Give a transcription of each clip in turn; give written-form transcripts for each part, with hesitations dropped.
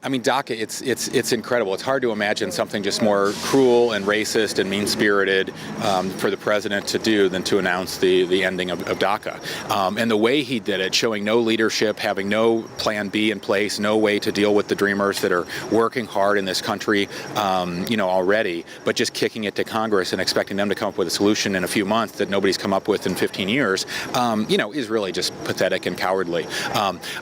I mean, DACA, it's incredible. It's hard to imagine something just more cruel and racist and mean-spirited for the president to do than to announce the ending of DACA. And the way he did it, showing no leadership, having no plan B in place, no way to deal with the dreamers that are working hard in this country, already, but just kicking it to Congress and expecting them to come up with a solution in a few months that nobody's come up with in 15 years, is really just pathetic and cowardly.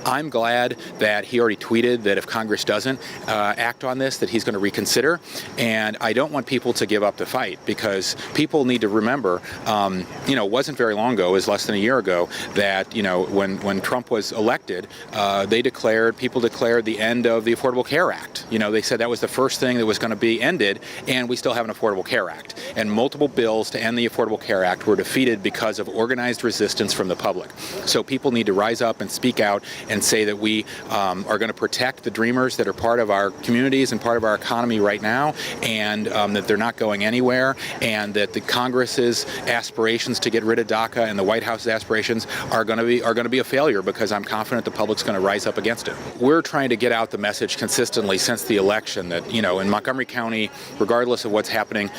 I'm glad that he already tweeted that if Congress doesn't act on this, that he's going to reconsider. And I don't want people to give up the fight, because people need to remember, it wasn't very long ago, it was less than a year ago, that, when Trump was elected, people declared the end of the Affordable Care Act. They said that was the first thing that was going to be ended, and we still have an Affordable Care Act. And multiple bills to end the Affordable Care Act were defeated because of organized resistance from the public. So people need to rise up and speak out and say that we are going to protect the dreamers that are part of our communities and part of our economy right now, and that they're not going anywhere, and that the Congress's aspirations to get rid of DACA and the White House's aspirations are going to be a failure, because I'm confident the public's going to rise up against it. We're trying to get out the message consistently since the election that, in Montgomery County, regardless of what's happening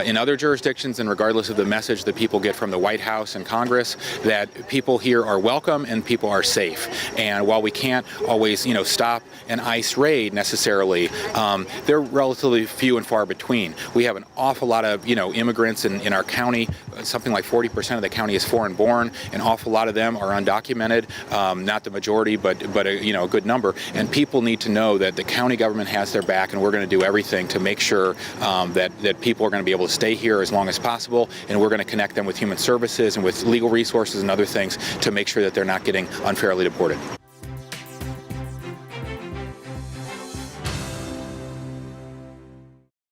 in other jurisdictions and regardless of the message that people get from the White House and Congress, that people here are welcome and people are safe. And while we can't always, stop an ICE raid necessarily, they're relatively few and far between. We have an awful lot of, immigrants in our county. Something like 40% of the county is foreign-born. An awful lot of them are undocumented, not the majority, but a good number. And people need to know that the county government has their back, and we're going to do everything to make sure that people are going to be able to stay here as long as possible, and we're going to connect them with human services and with legal resources and other things to make sure that they're not getting unfairly deported.